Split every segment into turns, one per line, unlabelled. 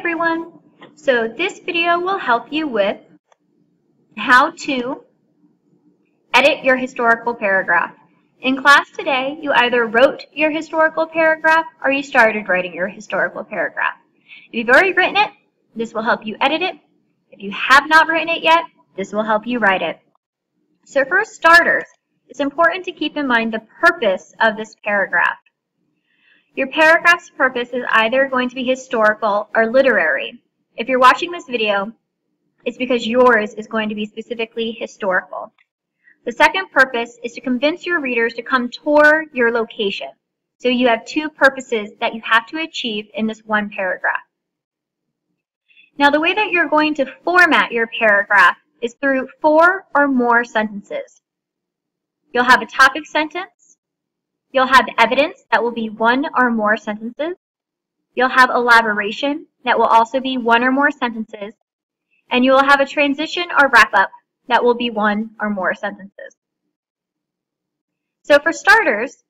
everyone! So this video will help you with how to edit your historical paragraph. In class today, you either wrote your historical paragraph or you started writing your historical paragraph. If you've already written it, this will help you edit it. If you have not written it yet, this will help you write it. So for starters, it's important to keep in mind the purpose of this paragraph. Your paragraph's purpose is either going to be historical or literary. If you're watching this video, it's because yours is going to be specifically historical. The second purpose is to convince your readers to come toward your location. So you have two purposes that you have to achieve in this one paragraph. Now the way that you're going to format your paragraph is through 4 or more sentences. You'll have a topic sentence. You'll have evidence that will be 1 or more sentences. You'll have elaboration that will also be 1 or more sentences. And you will have a transition or wrap-up that will be 1 or more sentences. So for starters,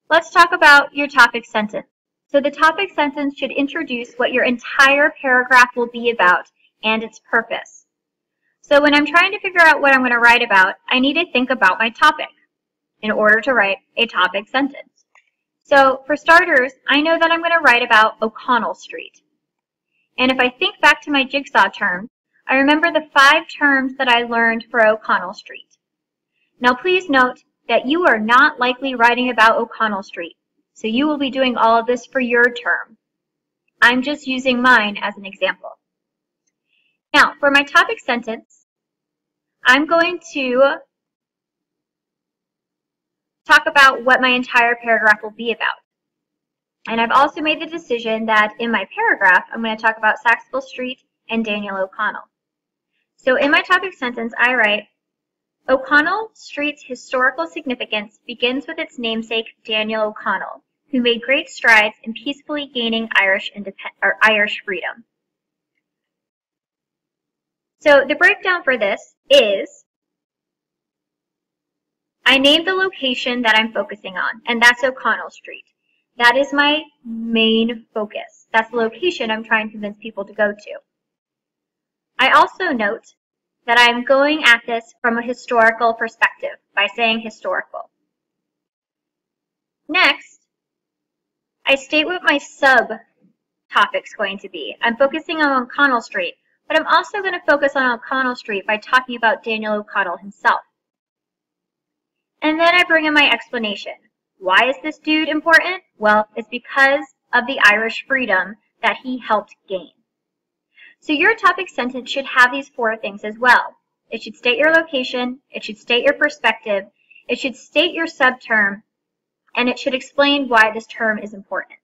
let's talk about your topic sentence. So the topic sentence should introduce what your entire paragraph will be about and its purpose. So when I'm trying to figure out what I'm going to write about, I need to think about my topic in order to write a topic sentence. So for starters, I know that I'm going to write about O'Connell Street. And if I think back to my jigsaw terms, I remember the 5 terms that I learned for O'Connell Street. Now please note that you are not likely writing about O'Connell Street, so you will be doing all of this for your term. I'm just using mine as an example. Now for my topic sentence, I'm going to talk about what my entire paragraph will be about. And I've also made the decision that in my paragraph, I'm going to talk about Saxville Street and Daniel O'Connell. So in my topic sentence, I write, O'Connell Street's historical significance begins with its namesake, Daniel O'Connell, who made great strides in peacefully gaining Irish freedom. So the breakdown for this is, I named the location that I'm focusing on, and that's O'Connell Street. That is my main focus. That's the location I'm trying to convince people to go to. I also note that I'm going at this from a historical perspective by saying historical. Next, I state what my sub-topic's going to be. I'm focusing on O'Connell Street, but I'm also going to focus on O'Connell Street by talking about Daniel O'Connell himself. And then I bring in my explanation. Why is this dude important? Well, it's because of the Irish freedom that he helped gain. So your topic sentence should have these 4 things as well. It should state your location, it should state your perspective, it should state your subterm, and it should explain why this term is important.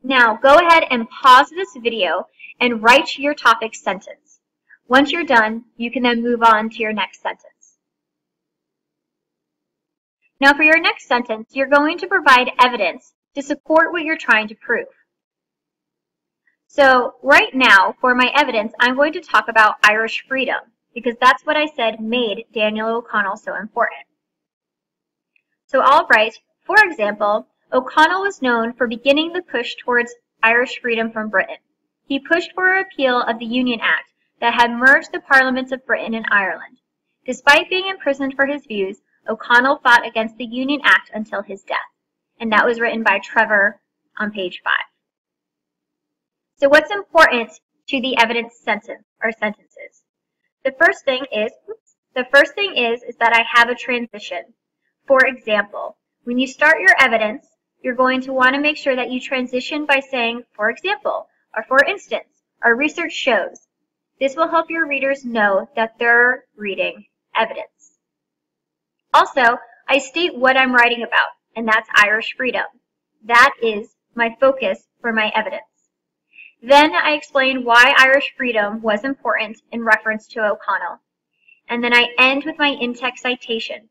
Now, go ahead and pause this video and write your topic sentence. Once you're done, you can then move on to your next sentence. Now for your next sentence, you're going to provide evidence to support what you're trying to prove. So right now, for my evidence, I'm going to talk about Irish freedom, because that's what I said made Daniel O'Connell so important. So I'll write, for example, O'Connell was known for beginning the push towards Irish freedom from Britain. He pushed for a repeal of the Union Act that had merged the parliaments of Britain and Ireland. Despite being imprisoned for his views, O'Connell fought against the Union Act until his death. And that was written by Trevor on page 5. So what's important to the evidence sentence or sentences? The first thing is that I have a transition. For example, when you start your evidence, you're going to want to make sure that you transition by saying, for example, or for instance, our research shows. This will help your readers know that they're reading evidence. Also, I state what I'm writing about, and that's Irish freedom. That is my focus for my evidence. Then I explain why Irish freedom was important in reference to O'Connell. And then I end with my in-text citation.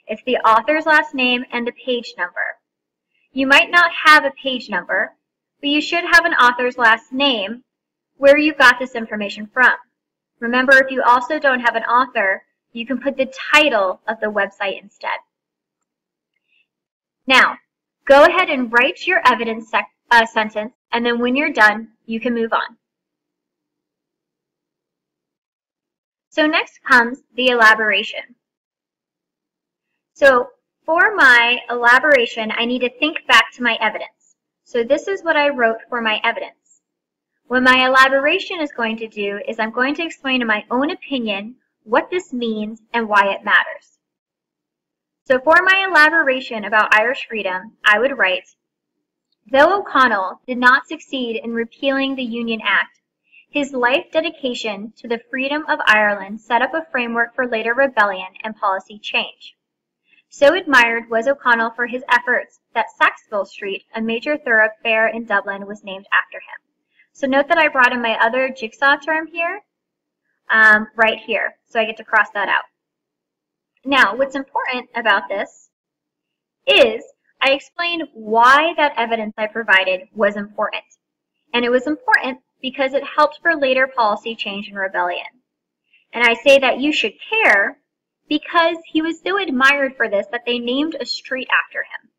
It's the author's last name and the page number. You might not have a page number, but you should have an author's last name where you got this information from. Remember, if you also don't have an author, you can put the title of the website instead. Now, Go ahead and write your evidence sentence, and then when you're done, you can move on. So next comes the elaboration. So for my elaboration, I need to think back to my evidence. So this is what I wrote for my evidence. What my elaboration is going to do is I'm going to explain in my own opinion what this means and why it matters. So for my elaboration about Irish freedom, I would write, though O'Connell did not succeed in repealing the Union Act, his life dedication to the freedom of Ireland set up a framework for later rebellion and policy change. So admired was O'Connell for his efforts that Sackville Street, a major thoroughfare in Dublin, was named after him. So note that I brought in my other jigsaw term here, right here, so I get to cross that out. Now, what's important about this is I explained why that evidence I provided was important. And it was important because it helped for later policy change and rebellion. And I say that you should care because he was so admired for this that they named a street after him.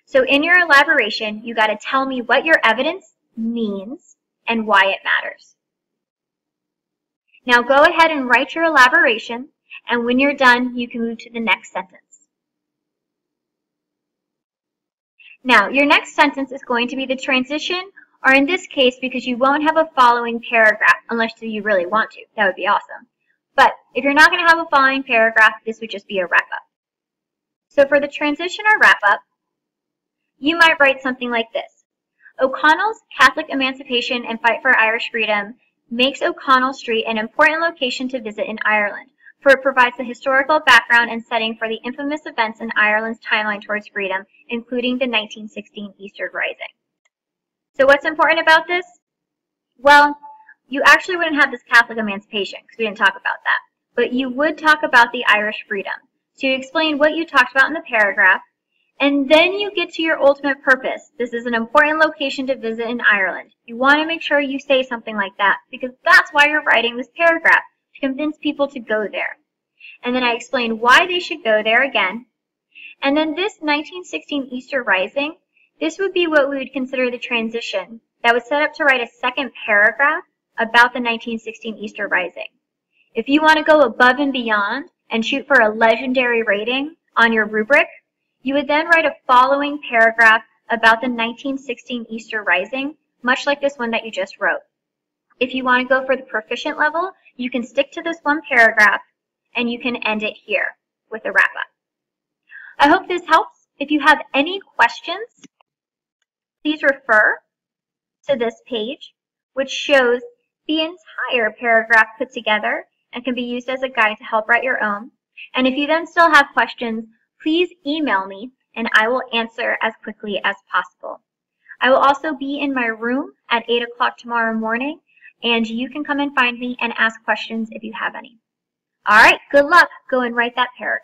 So in your elaboration, you got to tell me what your evidence means and why it matters. Now go ahead and write your elaboration, and when you're done, you can move to the next sentence. Now, your next sentence is going to be the transition, or in this case, because you won't have a following paragraph unless you really want to. That would be awesome. But if you're not going to have a following paragraph, this would just be a wrap-up. So for the transition or wrap-up, you might write something like this. O'Connell's Catholic emancipation and fight for Irish freedom makes O'Connell Street an important location to visit in Ireland, for it provides the historical background and setting for the infamous events in Ireland's timeline towards freedom, including the 1916 Easter Rising. So what's important about this? Well, you actually wouldn't have this Catholic emancipation because we didn't talk about that. But you would talk about the Irish freedom. So you explain what you talked about in the paragraph, and then you get to your ultimate purpose. This is an important location to visit in Ireland. You want to make sure you say something like that because that's why you're writing this paragraph, to convince people to go there. And then I explain why they should go there again. And then this 1916 Easter Rising, this would be what we would consider the transition that was set up to write a second paragraph about the 1916 Easter Rising. If you want to go above and beyond and shoot for a legendary rating on your rubric, you would then write a following paragraph about the 1916 Easter Rising, much like this one that you just wrote. If you want to go for the proficient level, you can stick to this one paragraph and you can end it here with a wrap-up. I hope this helps. If you have any questions, please refer to this page, which shows the entire paragraph put together and can be used as a guide to help write your own. And if you then still have questions, please email me and I will answer as quickly as possible. I will also be in my room at 8 o'clock tomorrow morning, and you can come and find me and ask questions if you have any. All right, good luck. Go and write that paragraph.